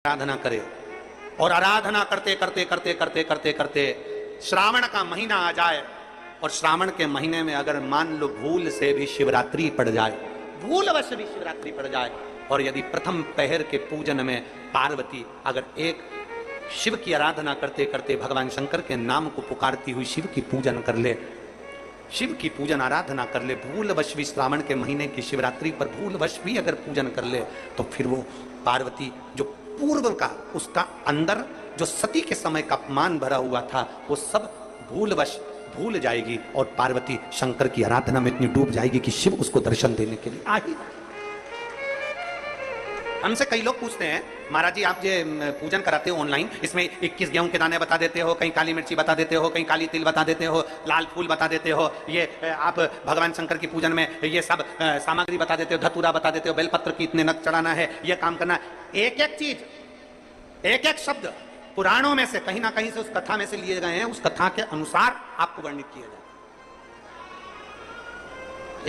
आराधना करे और आराधना करते करते करते करते करते करते श्रावण का महीना आ जाए और श्रावण के महीने में अगर मान लो भूल से भी शिवरात्रि पड़ जाए, भूलवश भी शिवरात्रि पड़ जाए, और यदि प्रथम पहर के पूजन में पार्वती अगर एक शिव की आराधना करते करते भगवान शंकर के नाम को पुकारती हुई शिव की पूजन कर ले, शिव की पूजन आराधना कर ले, भूलवश भी श्रावण के महीने की शिवरात्रि पर भूलवश भी अगर पूजन कर ले, तो फिर वो पार्वती जो पूर्व का उसका अंदर जो सती के समय का अपमान भरा हुआ था वो सब भूलवश भूल जाएगी और पार्वती शंकर की आराधना में इतनी डूब जाएगी कि शिव उसको दर्शन देने के लिए आ ही। हमसे कई लोग पूछते हैं, महाराज जी आप ये पूजन कराते हो ऑनलाइन, इसमें 21 गेहूं के दाने बता देते हो, कहीं काली मिर्ची बता देते हो, कहीं काली तिल बता देते हो, लाल फूल बता देते हो, ये आप भगवान शंकर की पूजन में ये सब सामग्री बता देते हो, धतूरा बता देते हो, बेलपत्र की इतने नग चढ़ाना है, ये काम करना है। एक एक चीज, एक एक शब्द पुराणों में से कहीं ना कहीं से उस कथा में से लिए गए हैं, उस कथा के अनुसार आपको वर्णित किया जाए।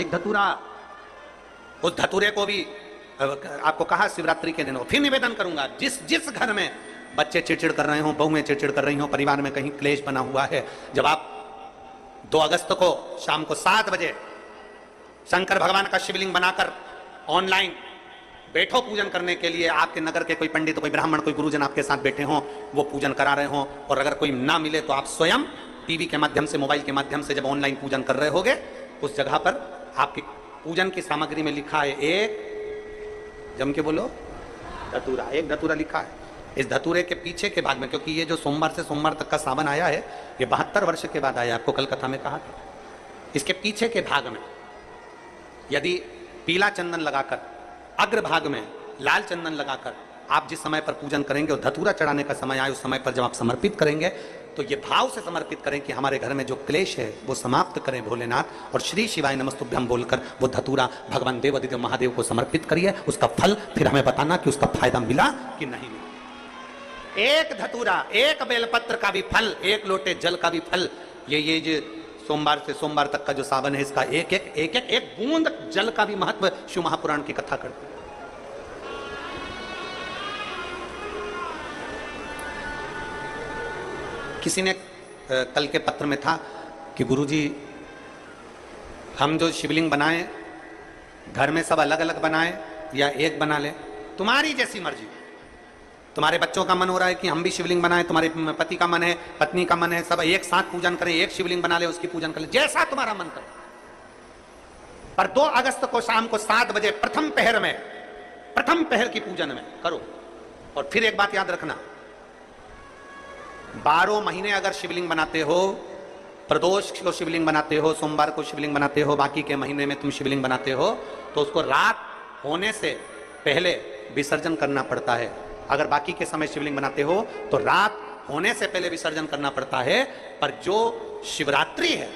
एक धतूरा, उस धतूरे को भी आपको कहा शिवरात्रि के दिन हो। फिर निवेदन करूंगा, जिस घर में बच्चे चिड़चिड़ कर रहे हो, बहुएं चिड़चिड़ कर रही हो, परिवार में कहीं क्लेश बना हुआ है, जब आप 2 अगस्त को शाम को 7 बजे शंकर भगवान का शिवलिंग बनाकर ऑनलाइन बैठो पूजन करने के लिए, आपके नगर के कोई पंडित, कोई ब्राह्मण, कोई गुरुजन आपके साथ बैठे हों, वो पूजन करा रहे हों, और अगर कोई ना मिले तो आप स्वयं टीवी के माध्यम से, मोबाइल के माध्यम से जब ऑनलाइन पूजन कर रहे होगे, उस जगह पर आपकी पूजन की सामग्री में लिखा है, एक जम के बोलो धतूरा, एक धतूरा लिखा है। इस धतूरे के पीछे के भाग में, क्योंकि ये जो सोमवार से सोमवार तक का सावन आया है, ये 72 वर्ष के बाद आया, आपको कल कथा में कहा था। इसके पीछे के भाग में यदि पीला चंदन लगाकर, अग्रभाग में लाल चंदन लगाकर आप जिस समय पर पूजन करेंगे और धतूरा चढ़ाने का समय आए, उस समय पर जब आप समर्पित करेंगे तो ये भाव से समर्पित करें कि हमारे घर में जो क्लेश है वो समाप्त करें भोलेनाथ, और श्री शिवाय नमस्तुभ्यम बोलकर वो धतूरा भगवान देवादिदेव महादेव को समर्पित करिए। उसका फल फिर हमें बताना कि उसका फायदा मिला कि नहीं मिला। एक धतूरा, एक बेलपत्र का भी फल, एक लोटे जल का भी फल, ये जो सोमवार से सोमवार तक का जो सावन है, इसका एक बूंद जल का भी महत्व शिव महापुराण की कथा करती है। किसी ने कल के पत्र में था कि गुरुजी हम जो शिवलिंग बनाए घर में सब अलग अलग बनाए या एक बना ले, तुम्हारी जैसी मर्जी। तुम्हारे बच्चों का मन हो रहा है कि हम भी शिवलिंग बनाए, तुम्हारे पति का मन है, पत्नी का मन है, सब एक साथ पूजन करें, एक शिवलिंग बना ले, उसकी पूजन कर ले, जैसा तुम्हारा मन करे। पर 2 अगस्त को शाम को 7 बजे प्रथम पहर की पूजन में करो। और फिर एक बात याद रखना, 12 महीने अगर शिवलिंग बनाते हो, प्रदोष को शिवलिंग बनाते हो, सोमवार को शिवलिंग बनाते हो, बाकी के महीने में तुम शिवलिंग बनाते हो, तो उसको रात होने से पहले विसर्जन करना पड़ता है। अगर बाकी के समय शिवलिंग बनाते हो तो रात होने से पहले विसर्जन करना पड़ता है। पर जो शिवरात्रि है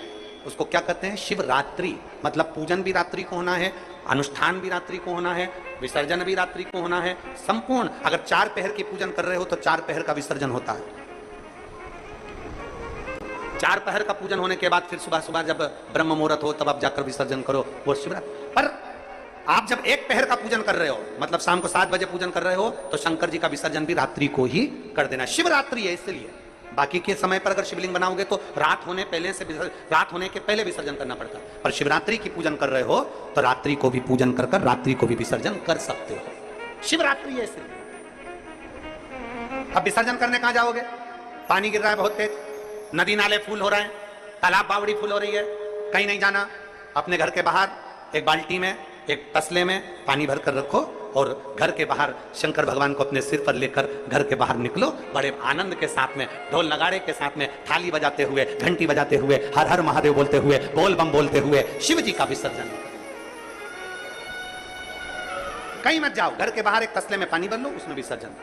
उसको क्या कहते हैं? शिवरात्रि। मतलब पूजन भी रात्रि को होना है, अनुष्ठान भी रात्रि को होना है, विसर्जन भी रात्रि को होना है, संपूर्ण। अगर 4 पहर की पूजन कर रहे हो तो 4 पहर का विसर्जन होता है। 4 पहर का पूजन होने के बाद फिर सुबह सुबह जब ब्रह्म मुहूर्त हो तब आप जाकर विसर्जन करो, वो शिवरात्रि। पर आप जब 1 पहर का पूजन कर रहे हो, मतलब शाम को 7 बजे पूजन कर रहे हो, तो शंकर जी का विसर्जन भी रात्रि को ही कर देना। शिवरात्रि है इसलिए। बाकी के समय पर अगर शिवलिंग बनाओगे तो रात होने के पहले विसर्जन करना पड़ता है। पर शिवरात्रि की पूजन कर रहे हो तो रात्रि को भी पूजन कर रात्रि को भी विसर्जन कर सकते हो। शिवरात्रि है इसलिए। अब विसर्जन करने कहां जाओगे? पानी गिर रहा है बहुत तेज, नदी नाले फूल हो रहे हैं, तालाब बावड़ी फूल हो रही है, कहीं नहीं जाना। अपने घर के बाहर एक बाल्टी में, एक तसले में पानी भर कर रखो और घर के बाहर शंकर भगवान को अपने सिर पर लेकर घर के बाहर निकलो, बड़े आनंद के साथ में, ढोल नगाड़े के साथ में, थाली बजाते हुए, घंटी बजाते हुए, हर हर महादेव बोलते हुए, बोल बम बोलते हुए शिव जी का विसर्जन। कहीं मत जाओ, घर के बाहर एक तसले में पानी भर लो, उसमें विसर्जन।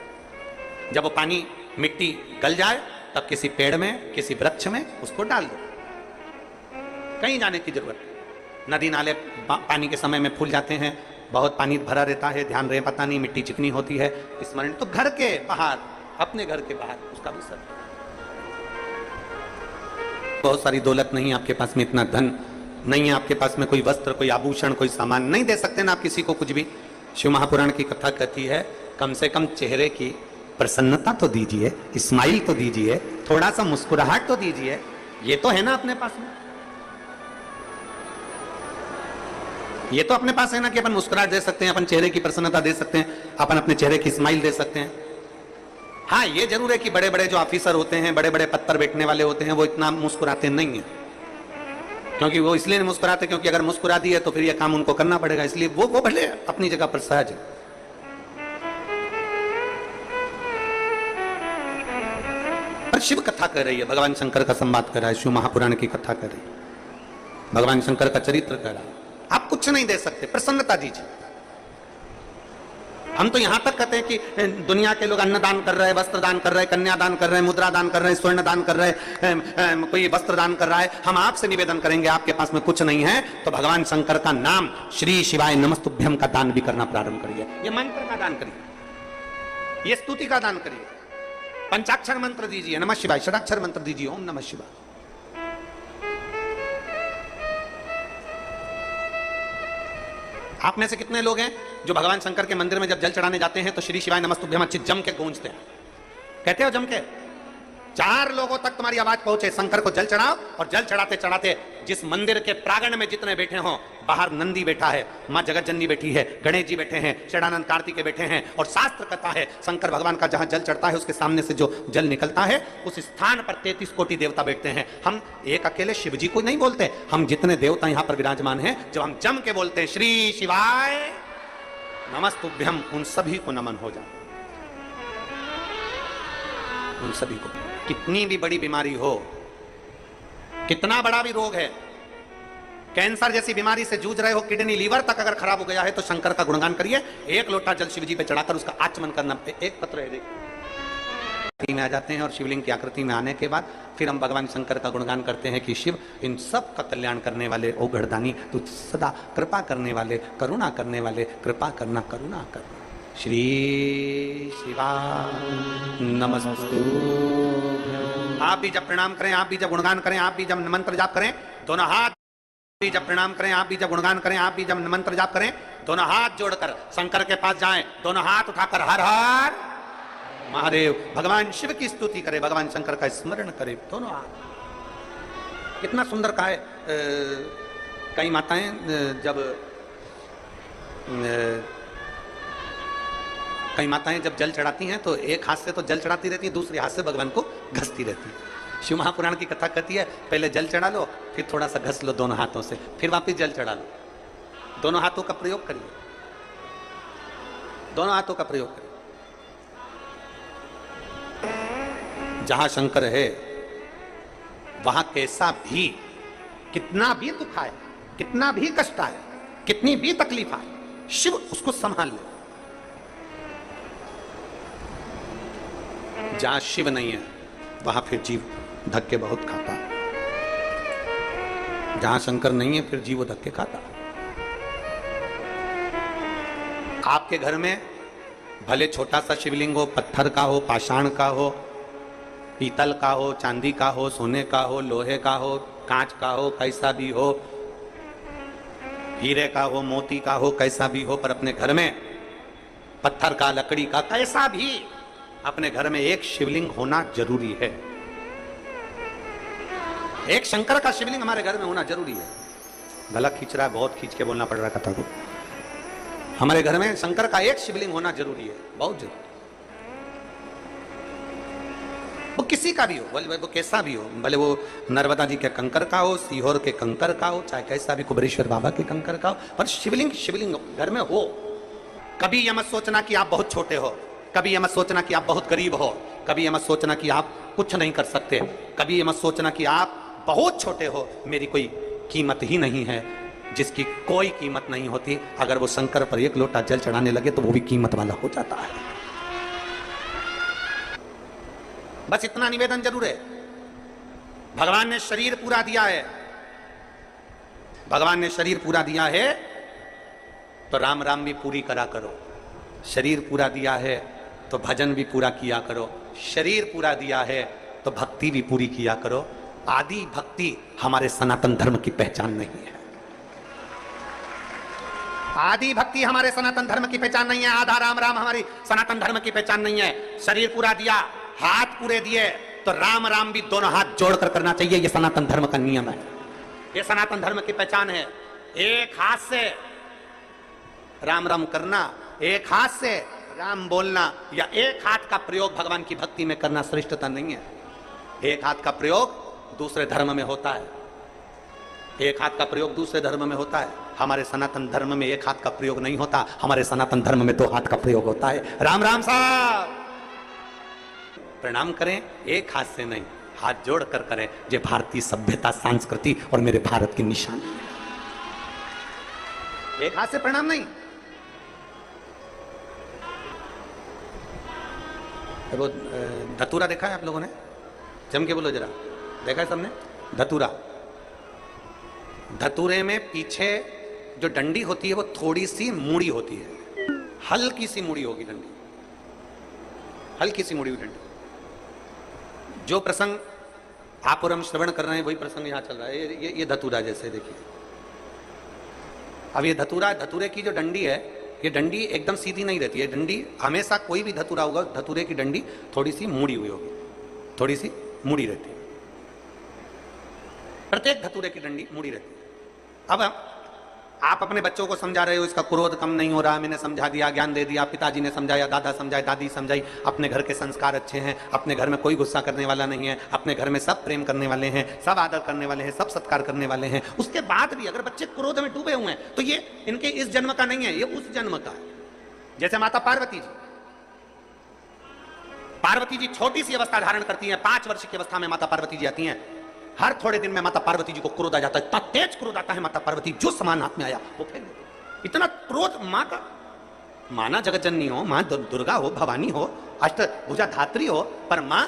जब वो पानी मिट्टी गल जाए तब किसी पेड़ में, किसी वृक्ष में उसको डाल दो। कहीं जाने की जरूरत नहीं। नदी नाले पानी के समय में फूल जाते हैं, बहुत पानी भरा रहता है, ध्यान रहे, पता नहीं मिट्टी चिकनी होती है, स्मरण। तो घर के बाहर, अपने घर के बाहर उसका विसर्जन। बहुत सारी दौलत नहीं है आपके पास में, इतना धन नहीं है आपके पास में, कोई वस्त्र, कोई आभूषण, कोई सामान नहीं दे सकते ना आप किसी को कुछ भी। शिव महापुराण की कथा कहती है कम से कम चेहरे की प्रसन्नता तो दीजिए, स्माइल तो दीजिए, थोड़ा सा मुस्कुराहट तो दीजिए। ये तो है ना अपने पास में, ये तो अपने पास है ना कि अपन मुस्कुराहट दे सकते हैं, अपन चेहरे की प्रसन्नता दे सकते हैं, अपन अपने चेहरे की स्माइल दे सकते हैं। हाँ, ये जरूर है कि बड़े बड़े जो ऑफिसर होते हैं, बड़े बड़े पद पर बैठने वाले होते हैं, वो इतना मुस्कुराते नहीं है। क्योंकि वो इसलिए नहीं मुस्कुराते क्योंकि अगर मुस्कुरा दिए तो फिर ये काम उनको करना पड़ेगा, इसलिए वो भले अपनी जगह पर सहज है। पर शिव कथा कर रही है, भगवान शंकर का संवाद कर रहा है, शिव महापुराण की कथा कर रही है, भगवान शंकर का चरित्र कर रहा है। आप कुछ नहीं दे सकते, प्रसन्नता दीजिए। हम तो यहां तक कहते हैं कि दुनिया के लोग अन्नदान कर रहे हैं, वस्त्र दान कर रहे हैं, कन्यादान कर रहे हैं, मुद्रा दान कर रहे हैं, स्वर्ण दान कर रहे हैं, कोई वस्त्र दान कर रहा है। हम आपसे निवेदन करेंगे, आपके पास में कुछ नहीं है तो भगवान शंकर का नाम श्री शिवाय नमस्तुभ्यम का दान भी करना प्रारंभ करिए। ये मंत्र का दान करिए, ये स्तुति का दान करिए, पंचाक्षर मंत्र दीजिए नमः शिवाय, षडाक्षर मंत्र दीजिए ओम नमः शिवाय। आप में से कितने लोग हैं जो भगवान शंकर के मंदिर में जब जल चढ़ाने जाते हैं तो श्री शिवाय नमस्तुभ्यम अच्छी जम के गूंजते हैं? कहते हो जम के? 4 लोगों तक तुम्हारी आवाज पहुंचे, शंकर को जल चढ़ाओ। और जल चढ़ाते चढ़ाते जिस मंदिर के प्रांगण में जितने बैठे हो, बाहर नंदी बैठा है, मां जगतजननी बैठी है, गणेश जी बैठे हैं, षडानंद कार्तिकेय बैठे हैं, और शास्त्र कहता है शंकर भगवान का जहां जल चढ़ता है उसके सामने से जो जल निकलता है उस स्थान पर 33 कोटि देवता बैठते हैं। हम एक अकेले शिव जी को नहीं बोलते, हम जितने देवता यहां पर विराजमान हैं जब हम जम के बोलते हैं श्री शिवाय नमस्तुभ्यम, उन सभी को नमन हो जाए, उन सभी को। कितनी भी बड़ी बीमारी हो, कितना बड़ा भी रोग है, कैंसर जैसी बीमारी से जूझ रहे हो, किडनी लीवर तक अगर खराब हो गया है तो शंकर का गुणगान करिए। 1 लोटा जल शिव जी पे चढ़ाकर उसका आचमन करना, एक पत्र है देखिए में आ जाते हैं। और शिवलिंग की आकृति में आने के बाद फिर हम भगवान शंकर का गुणगान करते हैं कि शिव इन सब का कल्याण करने वाले, ओ गढ़दानी तू सदा कृपा करने वाले, करुणा करने वाले, कृपा करना, करुणा करना। श्री शिवाय नमस्तु। आप भी जब प्रणाम करें, आप भी जब गुणगान करें, आप भी जब मंत्र जाप करें, दोनों हाथ भी जब प्रणाम करें, आप भी जब गुणगान करें, आप भी जब मंत्र जाप करें, दोनों हाथ जोड़कर शंकर के पास जाएं, दोनों हाथ उठाकर हर हर महादेव भगवान शिव की स्तुति करें, भगवान शंकर का स्मरण करें, दोनों हाथ। कितना सुंदर कहा है। कई माताएं जब जल चढ़ाती हैं तो एक हाथ से तो जल चढ़ाती रहती है, दूसरे हाथ से भगवान को घसती रहती है। शिव महापुराण की कथा कहती है पहले जल चढ़ा लो, फिर थोड़ा सा घस लो दोनों हाथों से, फिर वापिस जल चढ़ा लो। दोनों हाथों का प्रयोग करिए, दोनों हाथों का प्रयोग करिए। जहां शंकर है वहां कैसा भी, कितना भी दुख आए, कितना भी कष्ट आए, कितनी भी तकलीफ आए, शिव उसको संभाल ले। जहां शिव नहीं है वहां फिर जीव धक्के बहुत खाता है। जहां शंकर नहीं है फिर जीव धक्के खाता। आपके घर में भले छोटा सा शिवलिंग हो, पत्थर का हो, पाषाण का हो, पीतल का हो, चांदी का हो, सोने का हो, लोहे का हो, कांच का हो, कैसा भी हो, हीरे का हो, मोती का हो, कैसा भी हो, पर अपने घर में पत्थर का, लकड़ी का, कैसा भी अपने घर में एक शिवलिंग होना जरूरी है। एक शंकर का शिवलिंग हमारे घर में होना जरूरी है। गला खींच रहा है, बहुत खींच के बोलना पड़ रहा है कथा को। हमारे घर में शंकर का एक शिवलिंग होना जरूरी है, बहुत जरूरी। वो किसी का भी हो, भले वो कैसा भी हो, भले वो नर्मदा जी के कंकर का हो, सीहोर के कंकर का हो, चाहे कैसा भी कुबेरेश्वर बाबा के कंकर का हो, पर शिवलिंग शिवलिंग घर में हो। कभी यह मत सोचना कि आप बहुत छोटे हो, कभी यह मत सोचना कि आप बहुत गरीब हो, कभी यह मत सोचना कि आप कुछ नहीं कर सकते, कभी यह मत सोचना कि आप बहुत छोटे हो, मेरी कोई कीमत ही नहीं है। जिसकी कोई कीमत नहीं होती, अगर वो शंकर पर 1 लोटा जल चढ़ाने लगे तो वो भी कीमत वाला हो जाता है। बस इतना निवेदन जरूर है। भगवान ने शरीर पूरा दिया है, भगवान ने शरीर पूरा दिया है तो राम राम भी पूरी करा करो। शरीर पूरा दिया है तो भजन भी पूरा किया करो। शरीर पूरा दिया है तो भक्ति भी पूरी किया करो। आदि भक्ति हमारे सनातन धर्म की पहचान नहीं है। आदि भक्ति हमारे सनातन धर्म की पहचान नहीं है। आधा राम राम हमारी सनातन धर्म की पहचान नहीं है। शरीर पूरा दिया, हाथ पूरे दिए, तो राम राम भी दोनों हाथ जोड़कर करना चाहिए। ये सनातन धर्म का नियम है, ये सनातन धर्म की पहचान है। एक हाथ से राम राम करना, एक हाथ से राम बोलना, या एक हाथ का प्रयोग भगवान की भक्ति में करना श्रेष्ठता नहीं है। एक हाथ का प्रयोग दूसरे धर्म में होता है, एक हाथ का प्रयोग दूसरे धर्म में होता है। हमारे सनातन धर्म में एक हाथ का प्रयोग नहीं होता, हमारे सनातन धर्म में 2 हाथ का प्रयोग होता है। राम राम साहब, प्रणाम करें एक हाथ से नहीं, हाथ जोड़कर करें। ये भारतीय सभ्यता, संस्कृति और मेरे भारत की निशानी है। एक हाथ से प्रणाम नहीं। वो धतूरा देखा है आप लोगों ने? जम के बोलो जरा, देखा है सबने? धतूरा, धतूरे में पीछे जो डंडी होती है वो थोड़ी सी मुड़ी होती है, हल्की सी मुड़ी होगी डंडी, हल्की सी मुड़ी हुई डंडी। जो प्रसंग आप और हम श्रवण कर रहे हैं वही प्रसंग यहां चल रहा है। ये धतूरा जैसे देखिए, अब ये धतूरा, धतूरे की जो डंडी है, ये डंडी एकदम सीधी नहीं रहती है। डंडी हमेशा, कोई भी धतूरा होगा, धतूरे की डंडी थोड़ी सी मुड़ी हुई होगी, थोड़ी सी मुड़ी रहती है। प्रत्येक धतूरे की डंडी मुड़ी रहती है। अब आप अपने बच्चों को समझा रहे हो, इसका क्रोध कम नहीं हो रहा, मैंने समझा दिया, ज्ञान दे दिया, पिताजी ने समझाया, दादा समझाए, दादी समझाई, अपने घर के संस्कार अच्छे हैं, अपने घर में कोई गुस्सा करने वाला नहीं है, अपने घर में सब प्रेम करने वाले हैं, सब आदर करने वाले हैं, सब सत्कार करने वाले हैं। उसके बाद भी अगर बच्चे क्रोध में डूबे हुए हैं तो ये इनके इस जन्म का नहीं है, ये उस जन्म का है। जैसे माता पार्वती जी, पार्वती जी छोटी सी अवस्था धारण करती है, 5 वर्ष की अवस्था में माता पार्वती जी आती हैं। हर थोड़े दिन में माता पार्वती जी को क्रोध आ जाता है, इतना तेज क्रोध आता है माता पार्वती, जो सामान हाथ में आया वो फेंक देती। इतना क्रोध मां का, माना जगतजननी हो, मां दुर्गा हो, भवानी हो, अष्टभुजा धात्री हो, पर मां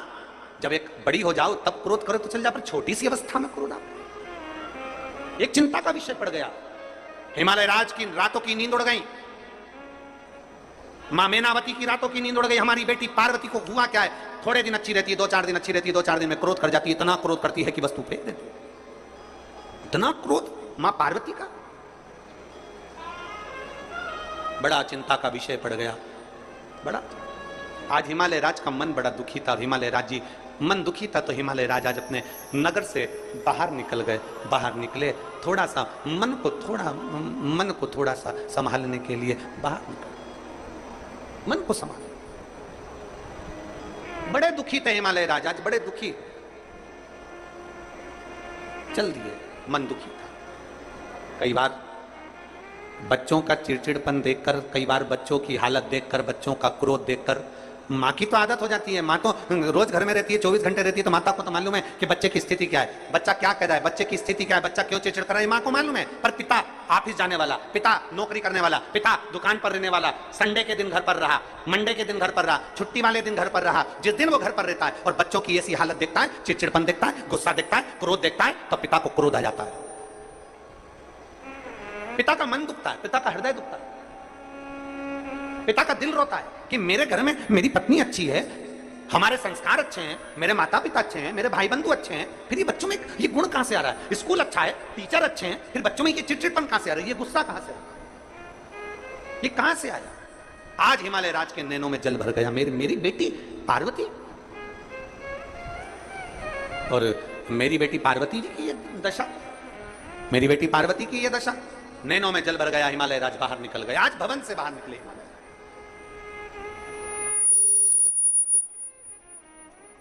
जब एक बड़ी हो जाओ तब क्रोध करो तो चल जा, पर छोटी सी अवस्था में क्रोध आता, एक चिंता का विषय पड़ गया। हिमालय राज की रातों की नींद उड़ गई, मां मेनावती की रातों की नींद उड़ गई। हमारी बेटी पार्वती को हुआ क्या है, थोड़े दिन अच्छी रहती है, 2-4 दिन अच्छी रहती है, 2-4 दिन में क्रोध कर जाती है, इतना क्रोध करती है कि वस्तु फेंक देती है। इतना क्रोध मां पार्वती का, बड़ा चिंता का विषय पड़ गया, बड़ा। आज हिमालय राज का मन बड़ा दुखी था। हिमालय राज जी मन दुखी था तो हिमालय राज आज अपने नगर से बाहर निकल गए। बाहर निकले, थोड़ा सा मन को थोड़ा सा संभालने के लिए बाहर निकले, मन को संभाल। बड़े दुखी थे हिमालय राज, आज बड़े दुखी चल दिए, मन दुखी था। कई बार बच्चों का चिड़चिड़पन देखकर, कई बार बच्चों की हालत देखकर, बच्चों का क्रोध देखकर, माँ की तो आदत हो जाती है, माँ तो रोज घर में रहती है, 24 घंटे रहती है, तो माता को तो मालूम है कि बच्चे की स्थिति क्या है, बच्चा क्या कर रहा है, बच्चे की स्थिति क्या है, बच्चा क्यों चिड़चिड़ कर रहा है, माँ को मालूम है। पर पिता ऑफिस जाने वाला, पिता नौकरी करने वाला, पिता दुकान पर रहने वाला, संडे के दिन घर पर रहा, मंडे के दिन घर पर रहा, छुट्टी वाले दिन घर पर रहा, जिस दिन वो घर पर रहता है और बच्चों की ऐसी हालत देखता है, चिड़चिड़पन देखता है, गुस्सा देखता है, क्रोध देखता है, तो पिता को क्रोध आ जाता है। पिता का मन दुखता है, पिता का हृदय दुखता है, पिता का दिल रोता है कि मेरे घर में मेरी पत्नी अच्छी है, हमारे संस्कार अच्छे हैं, मेरे माता पिता अच्छे हैं, मेरे भाई बंधु अच्छे हैं, फिर ये बच्चों में ये गुण कहां से आ रहा है, स्कूल अच्छा है, टीचर अच्छे हैं, फिर बच्चों में ये चिड़चिड़पन कहां से आ रहा है, ये गुस्सा कहां से आ रहा है, ये कहां से आया। आज हिमालय राज के नैनों में जल भर गया। मेरी बेटी पार्वती, और मेरी बेटी पार्वती जी की ये दशा, मेरी बेटी पार्वती की ये दशा, नैनों में जल भर गया। हिमालय राज बाहर निकल गया, आज भवन से बाहर निकले हिमालय।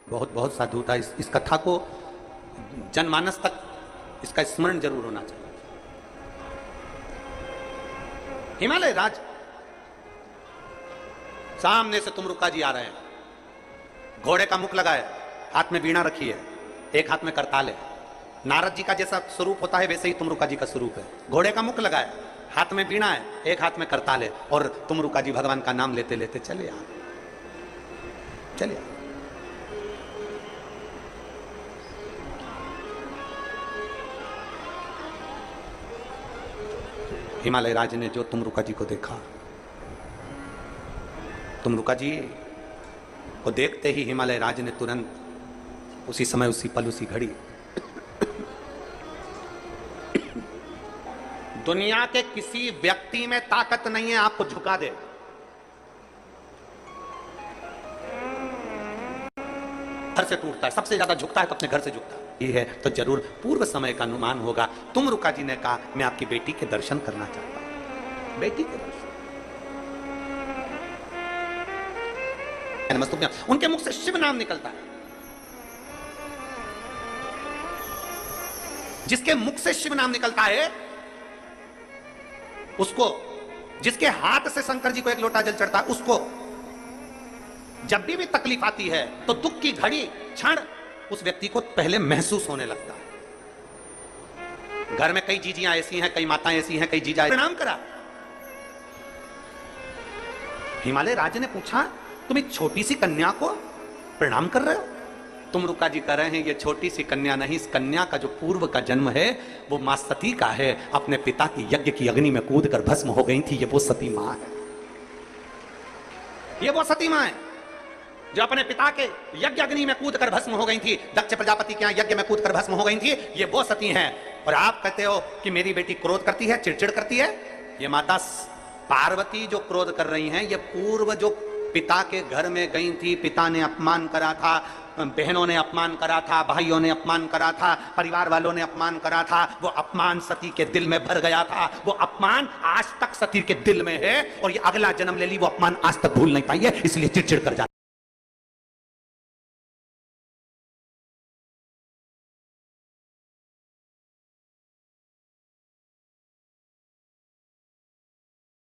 बहुत बहुत साधु था। इस कथा को जनमानस तक इसका स्मरण जरूर होना चाहिए। हिमालय राज, सामने से तुमरुका जी आ रहे हैं, घोड़े का मुख लगाए, हाथ में वीणा रखी है, एक हाथ में करताल है। नारद जी का जैसा स्वरूप होता है वैसे ही तुमरुका जी का स्वरूप है। घोड़े का मुख लगाए, हाथ में वीणा है, एक हाथ में करताल है, और तुमरुका जी भगवान का नाम लेते लेते चले आ, चले आ। हिमालय राज ने जो तुमरुका जी को देखा, तुमरुका जी को देखते ही हिमालय राज ने तुरंत उसी समय, उसी पल, उसी घड़ी दुनिया के किसी व्यक्ति में ताकत नहीं है आपको झुका दे। घर से टूटता है, सबसे ज्यादा झुकता है तो अपने घर से झुकता है। ये है तो जरूर पूर्व समय का अनुमान होगा। तुमरुका जी ने कहा मैं आपकी बेटी के दर्शन करना चाहता हूं। बेटी के दर्शन, उनके मुख से शिव नाम निकलता है। जिसके मुख से शिव नाम निकलता है उसको, जिसके हाथ से शंकर जी को एक लोटा जल चढ़ता है उसको जब भी तकलीफ आती है तो दुख की घड़ी क्षण उस व्यक्ति को पहले महसूस होने लगता है। घर में कई जीजियां ऐसी हैं, कई माताएं ऐसी हैं, कई जीजा प्रणाम करा। हिमालय राज ने पूछा तुम एक छोटी सी कन्या को प्रणाम कर रहे हो? तुमरुका जी कह रहे हैं ये छोटी सी कन्या नहीं, इस कन्या का जो पूर्व का जन्म है वो मां सती का है। अपने पिता की यज्ञ की अग्नि में कूद कर भस्म हो गई थी। ये वो सती मां है, ये वो सती मां है जो अपने पिता के यज्ञ अग्नि में कूद कर भस्म हो गई थी। दक्ष प्रजापति के यज्ञ में कूद कर भस्म हो गई थी। ये वो सती हैं। और आप कहते हो कि मेरी बेटी क्रोध करती है, चिड़चिड़ करती है। ये माता पार्वती जो क्रोध कर रही हैं, ये पूर्व जो पिता के घर में गई थी, पिता ने अपमान करा था, बहनों ने अपमान करा था, भाइयों ने अपमान करा था, परिवार वालों ने अपमान करा था, वो अपमान सती के दिल में भर गया था। वो अपमान आज तक सती के दिल में है और ये अगला जन्म ले ली वो अपमान आज तक भूल नहीं पाई है, इसलिए चिड़चिड़ कर जाती है।